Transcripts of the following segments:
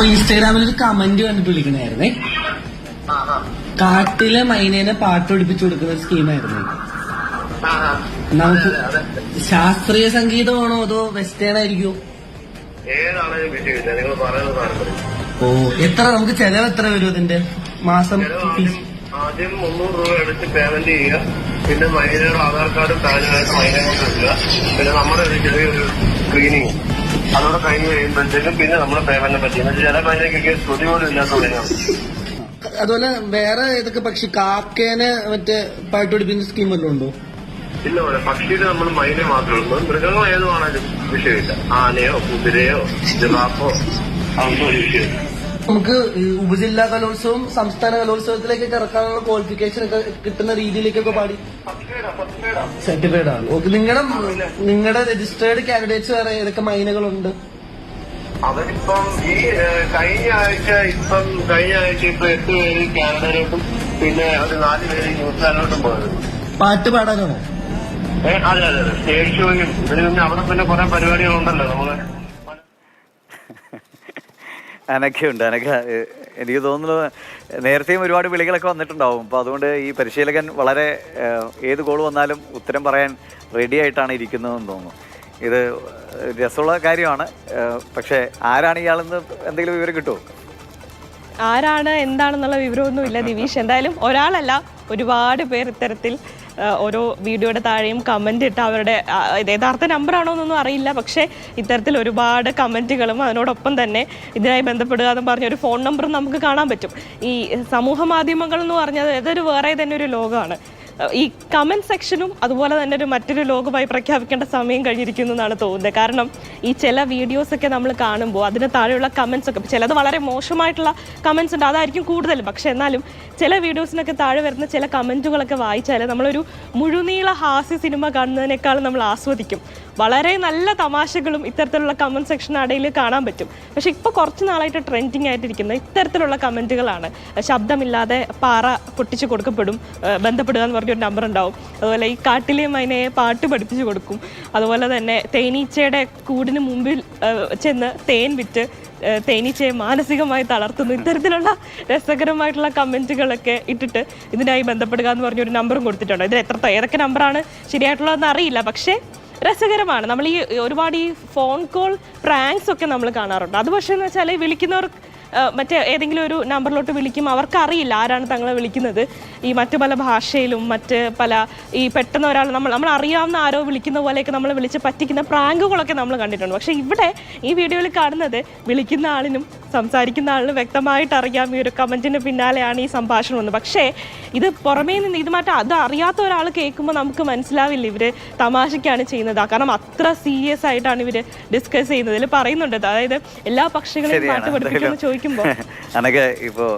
ഇൻസ്റ്റാഗ്രാമിൽ ഒരു കമന്റ് കണ്ടിട്ട് വിളിക്കണായിരുന്നേ. കാട്ടിലെ മൈനേനെ പാട്ട് പഠിപ്പിച്ചു കൊടുക്കുന്ന ഒരു സ്കീമായിരുന്നു. നമുക്ക് ശാസ്ത്രീയ സംഗീതമാണോ അതോ വെസ്റ്റേൺ ആയിരിക്കുമോ? ഓ, എത്ര നമുക്ക് ചെലവ് എത്ര വരും ഇതിന്റെ മാസം? ആദ്യം 300 രൂപ എടുത്ത് പേയ്മെന്റ് ചെയ്യുക, പിന്നെ മൈനയുടെ ആധാർ കാർഡും പാനുമായിട്ട് മൈനെ കൊണ്ട് വെക്കുക, പിന്നെ നമ്മുടെ ഒരു ചെറിയൊരു സ്ക്രീനിങ് അതോടെ കഴിഞ്ഞ് കഴിയുമ്പോഴത്തേക്കും പിന്നെ നമ്മുടെ പേയ്മെന്റിനെ പറ്റി ചില മൈനയ്ക്കൊക്കെ സ്തുതി പോലും ഇല്ലാത്ത മൈനാണ്. അതുപോലെ വേറെ ഏതൊക്കെ പക്ഷി കാക്കേനെ മറ്റേ പാട്ട് പഠിപ്പിക്കുന്ന സ്കീം വല്ലതും ഉണ്ടോ? ഇല്ല പോലെ പക്ഷിയുടെ നമ്മൾ മൈനെ മാത്രമേ ഉള്ളൂ. മൃഗങ്ങൾ ഏതുവാണെങ്കിലും വിഷയമില്ല. ആനയോ കുതിരയോ ജിറാഫോ അതൊന്നും ഒരു വിഷയമില്ല. നമുക്ക് ഉപജില്ലാ കലോത്സവം സംസ്ഥാന കലോത്സവത്തിലേക്കൊക്കെ ഇറക്കാനുള്ള ക്വാളിഫിക്കേഷൻ ഒക്കെ കിട്ടുന്ന രീതിയിലേക്കൊക്കെ പാടി സർട്ടിഫൈഡ് ആണ്. ഓക്കെ, നിങ്ങളുടെ രജിസ്റ്റേർഡ് കാൻഡിഡേറ്റ്സ് വേറെ ഏതൊക്കെ മൈനകളുണ്ട്? അവരിപ്പം ഈ കഴിഞ്ഞ ആഴ്ച ഇപ്പൊ 8 പേര് കാനഡയിലോട്ടും പിന്നെ ഒരു 4 പേര് ന്യൂസിലാൻഡിലോട്ടും പോയത്. പാട്ട് പാടാനാണോ? അതെ അതെ, സ്റ്റേജ് ഷോയും ഇതിന് പിന്നെ അവിടെ പിന്നെ കുറെ പരിപാടികളുണ്ടല്ലോ നമ്മള്. അനക്കയുണ്ട്. എനിക്ക് തോന്നുന്നു നേരത്തെയും ഒരുപാട് വിളികളൊക്കെ വന്നിട്ടുണ്ടാവും. അപ്പോൾ അതുകൊണ്ട് ഈ പരിശീലകൻ വളരെ ഏത് കോൾ വന്നാലും ഉത്തരം പറയാൻ റെഡി ആയിട്ടാണ് ഇരിക്കുന്നതെന്ന് തോന്നുന്നു. ഇത് രസമുള്ള കാര്യമാണ്. പക്ഷേ ആരാണ് ഇയാളെന്ന് എന്തെങ്കിലും വിവരം കിട്ടുമോ? ആരാണ് എന്താണെന്നുള്ള വിവരമൊന്നുമില്ല ദിവീഷ്. എന്തായാലും ഒരാളല്ല, ഒരുപാട് പേർ ഇത്തരത്തിൽ ഓരോ വീഡിയോയുടെ താഴെയും കമന്റ് ഇട്ട് അവരുടെ യഥാർത്ഥ നമ്പറാണോ എന്നൊന്നും അറിയില്ല. പക്ഷേ ഇത്തരത്തിൽ ഒരുപാട് കമന്റുകളും അതിനോടൊപ്പം തന്നെ ഇതിനായി ബന്ധപ്പെടുക എന്ന് പറഞ്ഞ ഒരു ഫോൺ നമ്പറും നമുക്ക് കാണാൻ പറ്റും. ഈ സമൂഹ മാധ്യമങ്ങൾ എന്ന് പറഞ്ഞത് ഇതൊരു വേറെ തന്നെ ഒരു ലോകമാണ്. ഈ കമന്റ് സെക്ഷനും അതുപോലെ തന്നെ മറ്റൊരു ലോകമായി പ്രഖ്യാപിക്കേണ്ട സമയം കഴിഞ്ഞിരിക്കുന്നു എന്നാണ് തോന്നുന്നത്. കാരണം ഈ ചില വീഡിയോസൊക്കെ നമ്മൾ കാണുമ്പോൾ അതിന് താഴെയുള്ള കമന്റ്സ് ഒക്കെ ചിലത് വളരെ മോശമായിട്ടുള്ള കമന്റ്സ് ഉണ്ട്, അതായിരിക്കും കൂടുതലും. പക്ഷെ എന്നാലും ചില വീഡിയോസിനൊക്കെ താഴെ വരുന്ന ചില കമന്റുകളൊക്കെ വായിച്ചാൽ നമ്മളൊരു മുഴുനീള ഹാസ്യ സിനിമ കാണുന്നതിനേക്കാളും നമ്മൾ ആസ്വദിക്കും. വളരെ നല്ല തമാശകളും ഇത്തരത്തിലുള്ള കമന്റ് സെക്ഷൻ ഇടയിൽ കാണാൻ പറ്റും. പക്ഷെ ഇപ്പോൾ കുറച്ച് നാളായിട്ട് ട്രെൻഡിങ് ആയിട്ടിരിക്കുന്ന ഇത്തരത്തിലുള്ള കമന്റുകളാണ്. ശബ്ദമില്ലാതെ പാറ പൊട്ടിച്ച് കൊടുക്കപ്പെടും, ബന്ധപ്പെടുക എന്ന് പറഞ്ഞൊരു നമ്പർ ഉണ്ടാവും. അതുപോലെ ഈ കാട്ടിലെ മൈനയെ പാട്ട് പഠിപ്പിച്ചു കൊടുക്കും. അതുപോലെ തന്നെ തേനീച്ചയുടെ കൂടിന് മുമ്പിൽ ചെന്ന് തേൻ വിറ്റ് തേനീച്ചയെ മാനസികമായി തളർത്തുന്നു. ഇത്തരത്തിലുള്ള രസകരമായിട്ടുള്ള കമന്റുകളൊക്കെ ഇട്ടിട്ട് ഇതിനായി ബന്ധപ്പെടുക എന്ന് പറഞ്ഞൊരു നമ്പറും കൊടുത്തിട്ടുണ്ട്. ഇതിൽ ഏതൊക്കെ നമ്പറാണ് ശരിയായിട്ടുള്ളതെന്ന് അറിയില്ല, പക്ഷേ രസകരമാണ്. നമ്മൾ ഈ ഒരുപാട് ഈ ഫോൺ കോൾ പ്രാങ്ക്സ് ഒക്കെ നമ്മൾ കാണാറുണ്ട്. അത് പക്ഷേ എന്ന് വെച്ചാൽ വിളിക്കുന്നവർ മറ്റേ ഏതെങ്കിലും ഒരു നമ്പറിലോട്ട് വിളിക്കും, അവർക്കറിയില്ല ആരാണ് തങ്ങളെ വിളിക്കുന്നത്. ഈ മറ്റു പല ഭാഷയിലും മറ്റ് പല ഈ പെട്ടെന്ന് ഒരാൾ നമ്മൾ അറിയാവുന്ന ആരോ വിളിക്കുന്ന പോലെയൊക്കെ നമ്മൾ വിളിച്ച് പറ്റിക്കുന്ന പ്രാങ്കുകളൊക്കെ നമ്മൾ കണ്ടിട്ടുണ്ട്. പക്ഷേ ഇവിടെ ഈ വീഡിയോയിൽ കാണുന്നത് വിളിക്കുന്ന ആളിനും സംസാരിക്കുന്ന ആളിനും വ്യക്തമായിട്ട് അറിയാം ഈ ഒരു കമൻറ്റിന് പിന്നാലെയാണ് ഈ സംഭാഷണം വന്നത്. പക്ഷേ ഇത് പുറമേ നിന്ന് ഇത് അത് അറിയാത്ത ഒരാൾ കേൾക്കുമ്പോൾ നമുക്ക് മനസ്സിലാവില്ല ഇവർ തമാശയ്ക്കാണ് ചെയ്യുന്നത്. കാരണം അത്ര സീരിയസ് ആയിട്ടാണ് ഇവർ ഡിസ്കസ് ചെയ്യുന്നത്. ഇതിൽ പറയുന്നുണ്ട്, അതായത് എല്ലാ പക്ഷികളെയും പാട്ട് പഠിപ്പിക്കുമെന്ന് ചോദിക്കുമ്പോൾ അനക്ക് ഇപ്പോൾ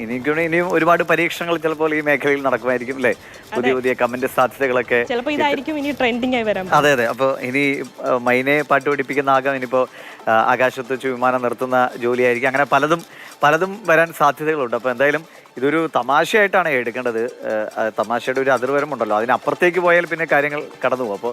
ഇനിയും ഒരുപാട് പരീക്ഷണങ്ങൾ ചിലപ്പോൾ ഈ മേഖലയിൽ നടക്കുമായിരിക്കും അല്ലേ? പുതിയ കമന്റ് സാധ്യതകളൊക്കെ ചിലപ്പോൾ ഇതായിരിക്കും ഇനി ട്രെൻഡിങ് ആയി വരാം. അതെ. അപ്പോൾ ഇനി മൈനെ പാട്ട് പഠിപ്പിക്കുന്ന ആകാം, ഇനിയിപ്പോൾ ആകാശത്ത് വെച്ച് വിമാനം നിർത്തുന്ന ജോലിയായിരിക്കും. അങ്ങനെ പലതും വരാൻ സാധ്യതകളുണ്ട്. അപ്പോൾ എന്തായാലും ഇതൊരു തമാശയായിട്ടാണ് എടുക്കേണ്ടത്. തമാശയുടെ ഒരു അതിർവരമുണ്ടല്ലോ, അതിനപ്പുറത്തേക്ക് പോയാൽ പിന്നെ കാര്യങ്ങൾ കടന്നു പോകും. അപ്പോൾ